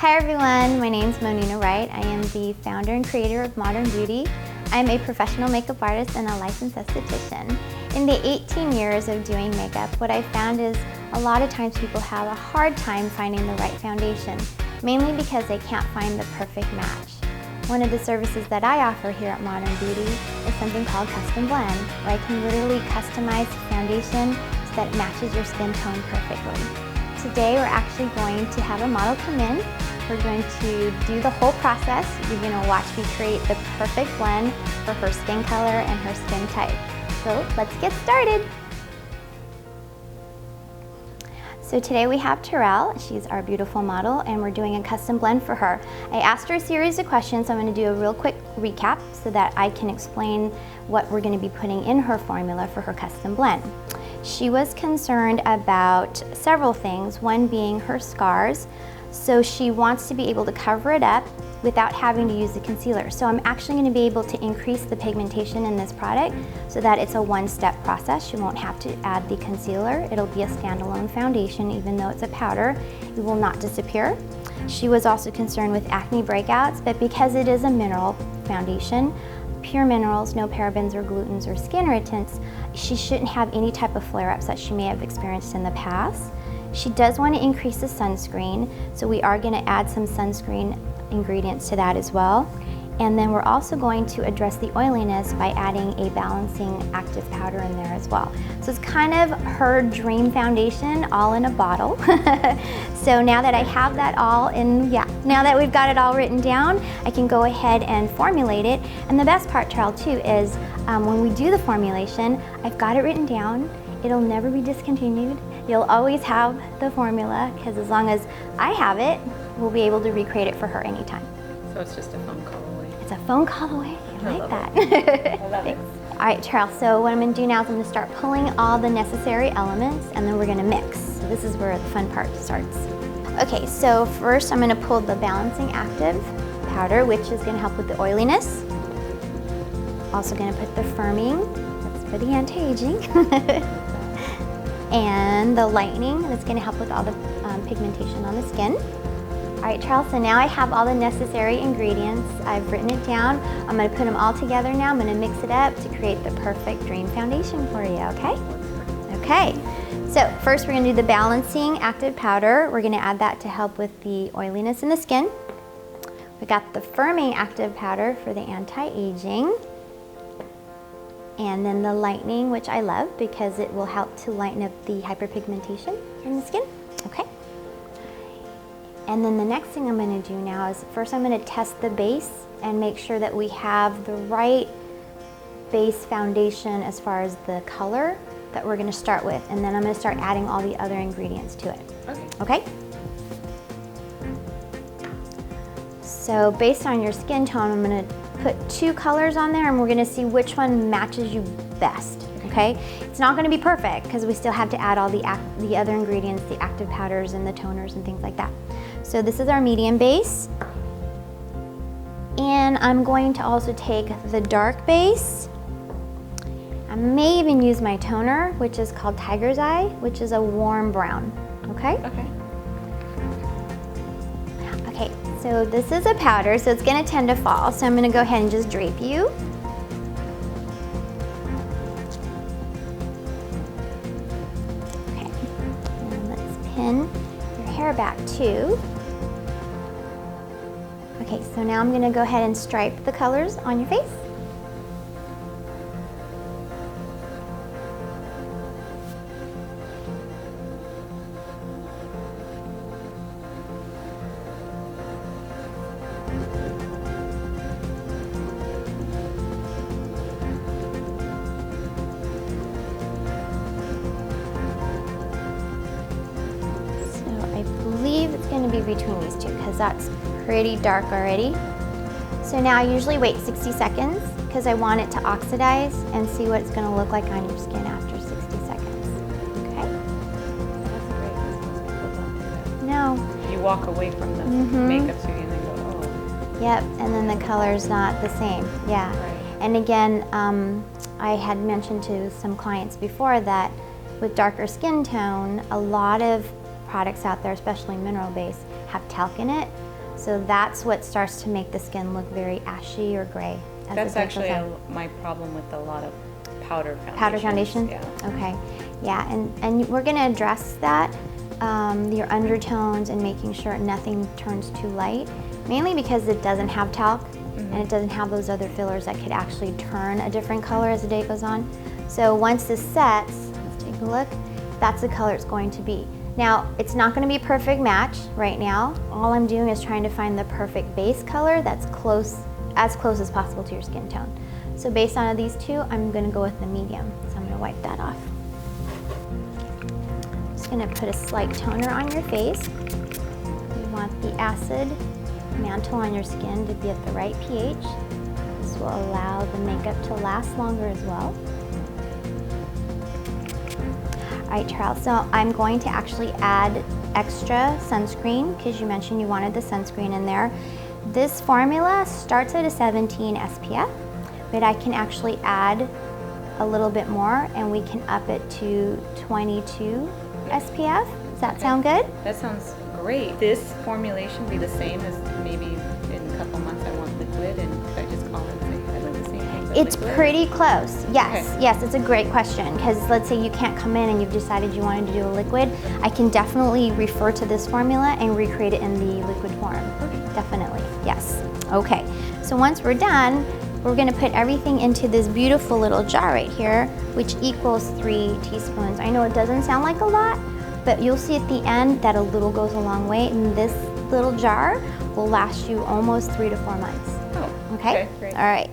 Hi everyone, my name is Monina Wright. I am the founder and creator of Moderne Beauty. I'm a professional makeup artist and a licensed esthetician. In the 18 years of doing makeup, what I found is a lot of times people have a hard time finding the right foundation, mainly because they can't find the perfect match. One of the services that I offer here at Moderne Beauty is something called Custom Blend, where I can literally customize the foundation so that it matches your skin tone perfectly. Today we're actually going to have a model come in. We're going to do the whole process. You're going to watch me create the perfect blend for her skin color and her skin type. So let's get started. So today we have Terrell. She's our beautiful model and we're doing a custom blend for her. I asked her a series of questions, so I'm going to do a real quick recap so that I can explain what we're going to be putting in her formula for her custom blend. She was concerned about several things, one being her scars. So she wants to be able to cover it up without having to use the concealer. So I'm actually going to be able to increase the pigmentation in this product so that it's a one-step process. She won't have to add the concealer. It'll be a standalone foundation, even though it's a powder. It will not disappear. She was also concerned with acne breakouts, but because it is a mineral foundation, pure minerals, no parabens or glutens or skin irritants, she shouldn't have any type of flare-ups that she may have experienced in the past. She does want to increase the sunscreen, so we are going to add some sunscreen ingredients to that as well. And then we're also going to address the oiliness by adding a balancing active powder in there as well. So it's kind of her dream foundation all in a bottle. So now that I have that all now that we've got it all written down, I can go ahead and formulate it. And the best part, Terrell, too, is when we do the formulation, I've got it written down. It'll never be discontinued. You'll always have the formula, because as long as I have it, we'll be able to recreate it for her anytime. So it's just a phone call away. It's a phone call away. I like that. I love it. All right, Terrell, so what I'm going to do now is I'm going to start pulling all the necessary elements, and then we're going to mix. So this is where the fun part starts. Okay, so first I'm going to pull the balancing active powder, which is going to help with the oiliness. Also going to put the firming, that's for the anti-aging. And the lightening, that's going to help with all the pigmentation on the skin. All right, Charles, so now I have all the necessary ingredients. I've written it down. I'm going to put them all together now. I'm going to mix it up to create the perfect dream foundation for you, okay? Okay, so first we're going to do the balancing active powder. We're going to add that to help with the oiliness in the skin. We got the firming active powder for the anti-aging. And then the lightening, which I love because it will help to lighten up the hyperpigmentation in the skin. Okay. And then the next thing I'm going to do now is first I'm going to test the base and make sure that we have the right base foundation as far as the color that we're going to start with. And then I'm going to start adding all the other ingredients to it. Okay. Okay? So based on your skin tone, I'm going to put 2 colors on there and we're going to see which one matches you best, okay? It's not going to be perfect because we still have to add all the other ingredients, the active powders and the toners and things like that. So this is our medium base. And I'm going to also take the dark base. I may even use my toner, which is called Tiger's Eye, which is a warm brown, okay? Okay. Okay, so this is a powder, so it's going to tend to fall. So I'm going to go ahead and just drape you. Okay, and let's pin your hair back too. Okay, so now I'm going to go ahead and stripe the colors on your face. It's going to be between these two because that's pretty dark already. So now I usually wait 60 seconds because I want it to oxidize and see what it's going to look like on your skin after 60 seconds. Okay? That's great because most people don't do that. No. You walk away from the makeup studio and then go, oh. Yep, and then the color's not the same. Yeah. Right. And again, I had mentioned to some clients before that with darker skin tone, a lot of products out there, especially mineral based, have talc in it. So that's what starts to make the skin look very ashy or gray. That's actually my problem with a lot of powder foundations. Powder foundation? Yeah. Okay. Yeah, and we're going to address that, your undertones and making sure nothing turns too light, mainly because it doesn't have talc and it doesn't have those other fillers that could actually turn a different color as the day goes on. So once this sets, let's take a look, that's the color it's going to be. Now, it's not going to be a perfect match right now. All I'm doing is trying to find the perfect base color that's as close as possible to your skin tone. So based on these two, I'm going to go with the medium. So I'm going to wipe that off. Just going to put a slight toner on your face. You want the acid mantle on your skin to be at the right pH. This will allow the makeup to last longer as well. All right, Charles, so I'm going to actually add extra sunscreen because you mentioned you wanted the sunscreen in there. This formula starts at a 17 SPF, but I can actually add a little bit more and we can up it to 22 SPF. Does that sound good? That sounds great. This formulation be the same as maybe in a couple months I want liquid, and could I just call it and say I like the same thing but It's liquid? pretty close. Yes, Okay. yes, it's a great question because let's say you can't come in and you've decided you wanted to do a liquid. I can definitely refer to this formula and recreate it in the liquid form. Okay. Definitely, yes. Okay, so once we're done, we're gonna put everything into this beautiful little jar right here, which equals 3 teaspoons. I know it doesn't sound like a lot, but you'll see at the end that a little goes a long way, and this little jar will last you almost 3 to 4 months. Oh, Okay? great. All right.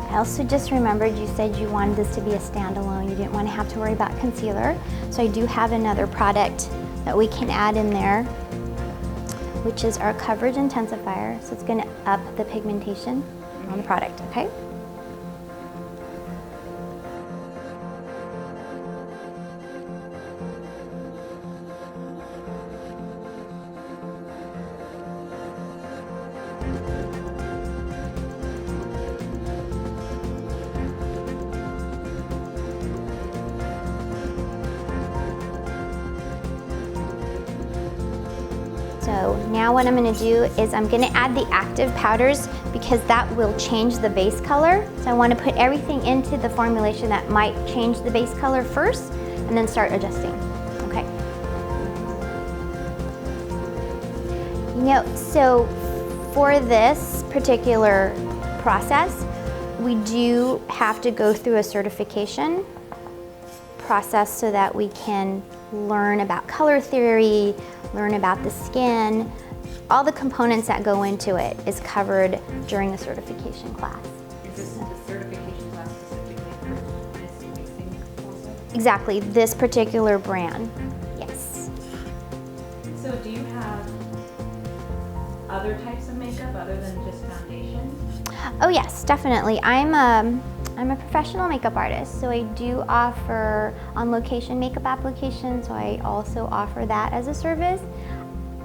I also just remembered you said you wanted this to be a standalone. You didn't want to have to worry about concealer. So I do have another product that we can add in there, which is our coverage intensifier. So it's going to up the pigmentation on the product, okay? So now what I'm going to do is I'm going to add the active powders because that will change the base color. So I want to put everything into the formulation that might change the base color first and then start adjusting. Okay. You know, so for this particular process, we do have to go through a certification process so that we can learn about color theory, learn about the skin. All the components that go into it is covered during the certification class. Is this the certification class specifically for this mixing process? Exactly, this particular brand, yes. So do you have other types of makeup other than just foundation? Oh yes, definitely. I'm a professional makeup artist, so I do offer on-location makeup applications, so I also offer that as a service.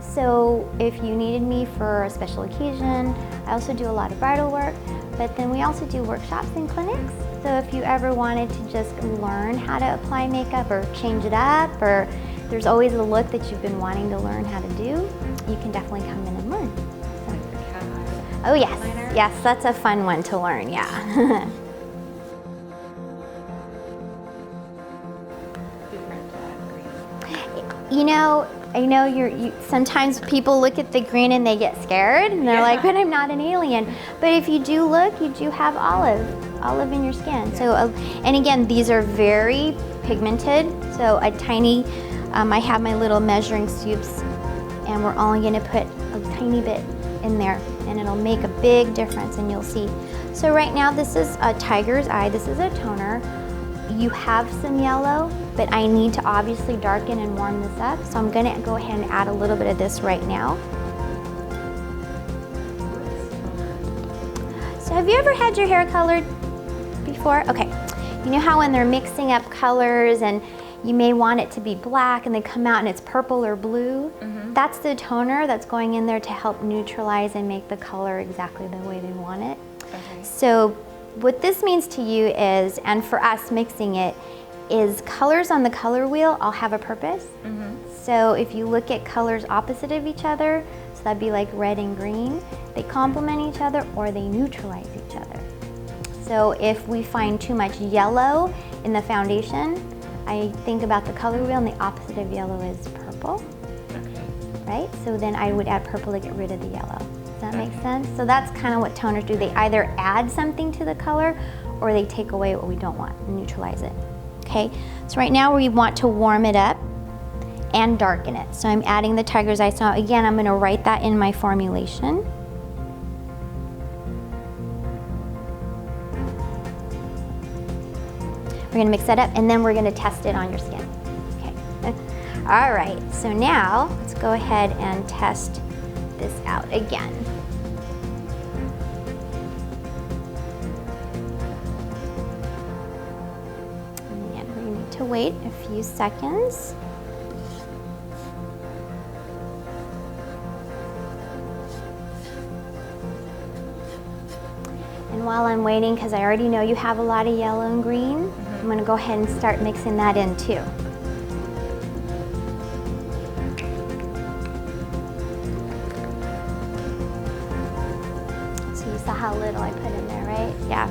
So if you needed me for a special occasion, I also do a lot of bridal work, but then we also do workshops and clinics. So if you ever wanted to just learn how to apply makeup or change it up, or there's always a look that you've been wanting to learn how to do, you can definitely come in and learn. Like the cat eye? Oh yes, Eyeliner? yes, that's a fun one to learn, yeah. You know, I know sometimes people look at the green and they get scared and they're like, but I'm not an alien. But if you do look, you do have olive in your skin. So, and again, these are very pigmented. So a tiny, I have my little measuring soups, and we're only gonna put a tiny bit in there, and it'll make a big difference, and you'll see. So right now, this is a tiger's eye. This is a toner. You have some yellow, but I need to obviously darken and warm this up. So I'm gonna go ahead and add a little bit of this right now. So have you ever had your hair colored before? Okay, you know how when they're mixing up colors and you may want it to be black and they come out and it's purple or blue? That's the toner that's going in there to help neutralize and make the color exactly the way they want it. Okay. So what this means to you is, and for us mixing it, is colors on the color wheel all have a purpose. So if you look at colors opposite of each other, so that'd be like red and green, they complement each other or they neutralize each other. So if we find too much yellow in the foundation, I think about the color wheel, and the opposite of yellow is purple. Okay. Right? So then I would add purple to get rid of the yellow. Does that make sense? So that's kind of what toners do. They either add something to the color or they take away what we don't want and neutralize it. Okay? So right now we want to warm it up and darken it. So I'm adding the tiger's eye. So again, I'm going to write that in my formulation. We're going to mix that up, and then we're going to test it on your skin. Okay. All right, so now let's go ahead and test this out again. And we need to wait a few seconds. And while I'm waiting, because I already know you have a lot of yellow and green, I'm going to go ahead and start mixing that in too. So you saw how little I put in there, right? Yeah.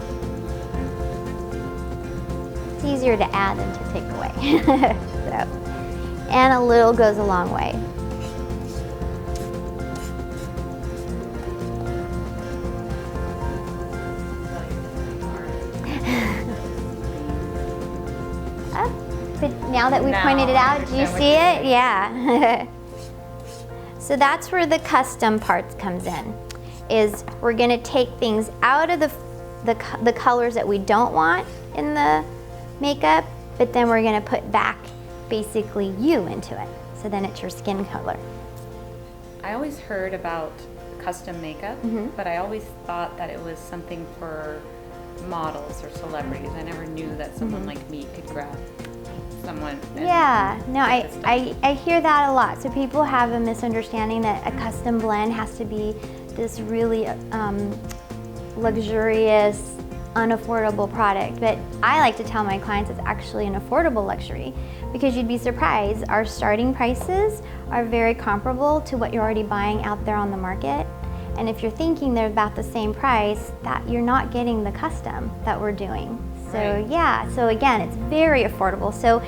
It's easier to add than to take away. So, and a little goes a long way. But now that we pointed it out, do you see it? Yeah. So that's where the custom parts comes in, is we're gonna take things out of the colors that we don't want in the makeup, but then we're gonna put back basically you into it. So then it's your skin color. I always heard about custom makeup, but I always thought that it was something for models or celebrities. I never knew that someone like me could grab someone. Yeah, no, I hear that a lot. So people have a misunderstanding that a custom blend has to be this really luxurious, unaffordable product. But I like to tell my clients it's actually an affordable luxury, because you'd be surprised. Our starting prices are very comparable to what you're already buying out there on the market. And if you're thinking they're about the same price, that you're not getting the custom that we're doing. So yeah, so again, it's very affordable. So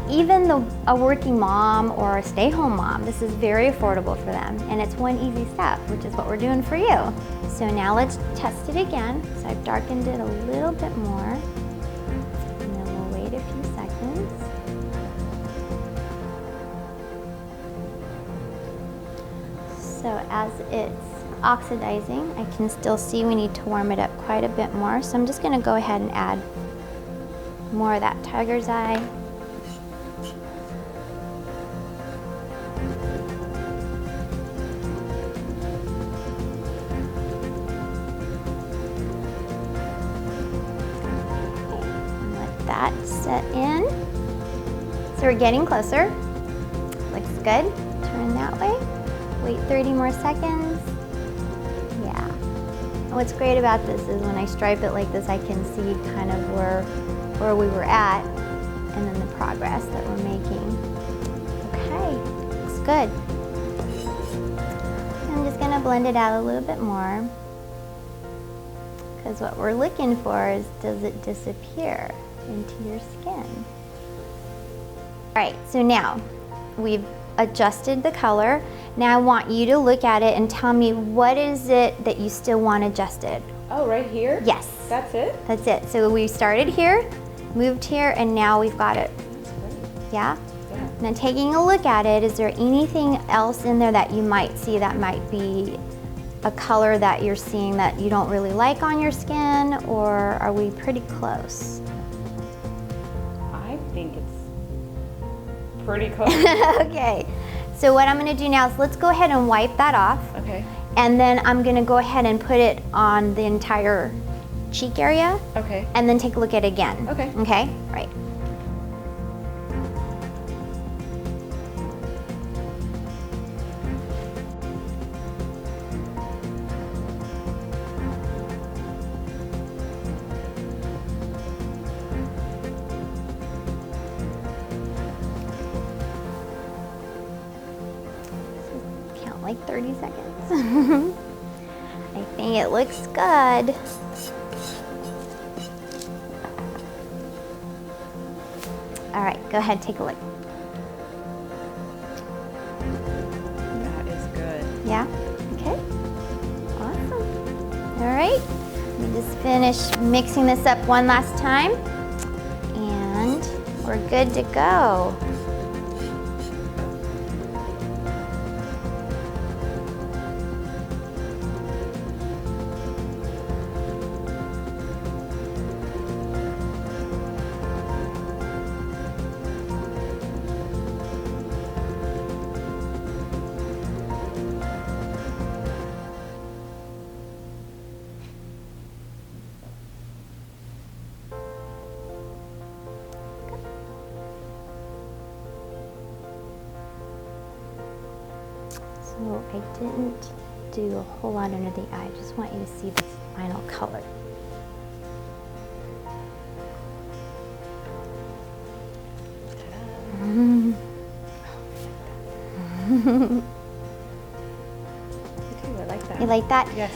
even a working mom or a stay-home mom, this is very affordable for them. And it's one easy step, which is what we're doing for you. So now let's test it again. So I've darkened it a little bit more. And then we'll wait a few seconds. So as it's oxidizing, I can still see we need to warm it up quite a bit more. So I'm just gonna go ahead and add more of that tiger's eye. And let that set in. So we're getting closer. Looks good. Turn that way. Wait 30 more seconds. Yeah. And what's great about this is when I stripe it like this, I can see kind of where we were at, and then the progress that we're making. Okay, looks good. I'm just gonna blend it out a little bit more, because what we're looking for is, does it disappear into your skin? All right, so now we've adjusted the color. Now I want you to look at it and tell me what is it that you still want adjusted. Oh, right here? Yes. That's it? That's it. So we started here, moved here, and now we've got it. That's great. Yeah? Yeah. Now taking a look at it, is there anything else in there that you might see that might be a color that you're seeing that you don't really like on your skin, or are we pretty close? I think it's pretty close. Okay. So what I'm gonna do now is let's go ahead and wipe that off. Okay. And then I'm gonna go ahead and put it on the entire cheek area. Okay. And then take a look at it again. Okay. Okay? Right. Count like 30 seconds. I think it looks good. All right, go ahead, take a look. That is good. Yeah? Okay. Awesome. All right. Let me just finish mixing this up one last time. And we're good to go. So I didn't do a whole lot under the eye. I just want you to see the final color. Okay, I like that. You like that? Yes.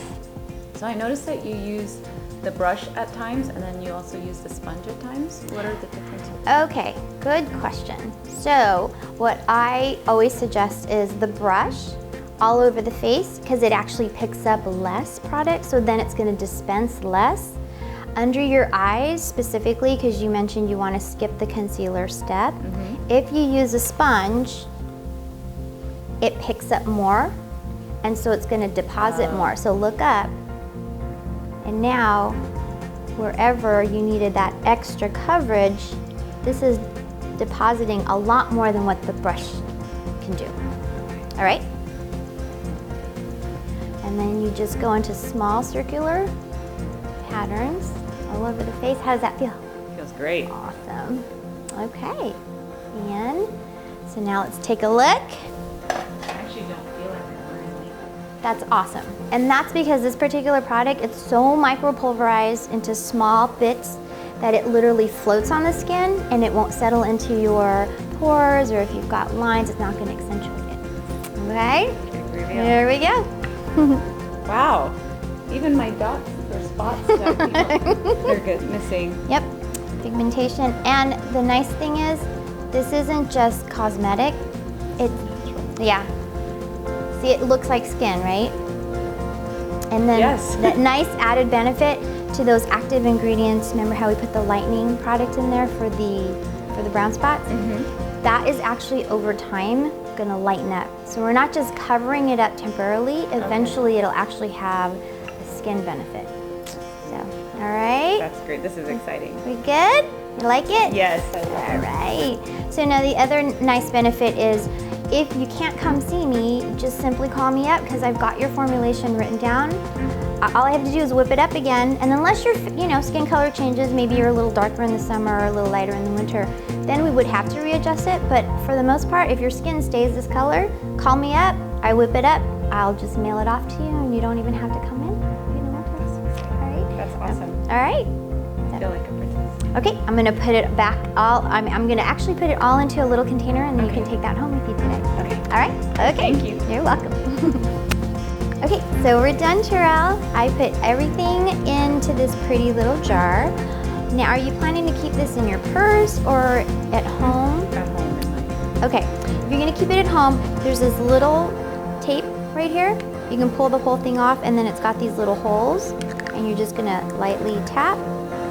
So I noticed that you use the brush at times and then you also use the sponge at times. What are the differences? Okay, good question. So what I always suggest is the brush all over the face because it actually picks up less product, so then it's going to dispense less. Under your eyes specifically, because you mentioned you want to skip the concealer step, if you use a sponge, it picks up more, and so it's going to deposit more. So look up, and now wherever you needed that extra coverage, this is depositing a lot more than what the brush can do. All right? And then you just go into small circular patterns all over the face. How does that feel? Feels great. Awesome. Okay. And so now let's take a look. I actually don't feel like I'm wearing makeup. That's awesome. And that's because this particular product, it's so micropulverized into small bits that it literally floats on the skin and it won't settle into your pores, or if you've got lines, it's not going to accentuate it. Okay? There we go. Wow. Even my dots or spots that they're good missing. Yep. Pigmentation. And the nice thing is, this isn't just cosmetic. It's natural. Yeah. See, it looks like skin, right? And then that nice added benefit to those active ingredients. Remember how we put the lightening product in there for the brown spots? That is actually over time going to lighten up. So we're not just covering it up temporarily. Eventually it'll actually have a skin benefit. So, all right. That's great. This is exciting. We good? You like it? Yes. All right. So now the other nice benefit is, if you can't come see me, just simply call me up because I've got your formulation written down. All I have to do is whip it up again, and unless your skin color changes, maybe you're a little darker in the summer or a little lighter in the winter, then we would have to readjust it. But for the most part, if your skin stays this color, call me up, I whip it up, I'll just mail it off to you, and you don't even have to come in if you don't want to. All right? That's awesome. All right. I feel like a princess. Okay, I'm gonna put it back I'm gonna actually put it all into a little container, and then you can take that home with you today. Okay. All right? Okay. Thank you. You're welcome. Okay, so we're done, Terrell. I put everything into this pretty little jar. Now, are you planning to keep this in your purse or at home? At home in my Okay, if you're gonna keep it at home, there's this little tape right here. You can pull the whole thing off, and then it's got these little holes, and you're just gonna lightly tap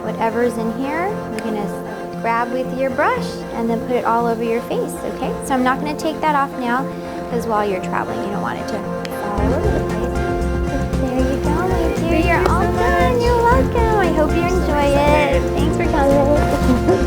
whatever's in here. You're gonna grab with your brush and then put it all over your face, okay? So I'm not gonna take that off now, because while you're traveling, you don't want it to fall all over the place. But there you go, my dear. You're all done. You're welcome. I hope you enjoy it. Thanks for coming.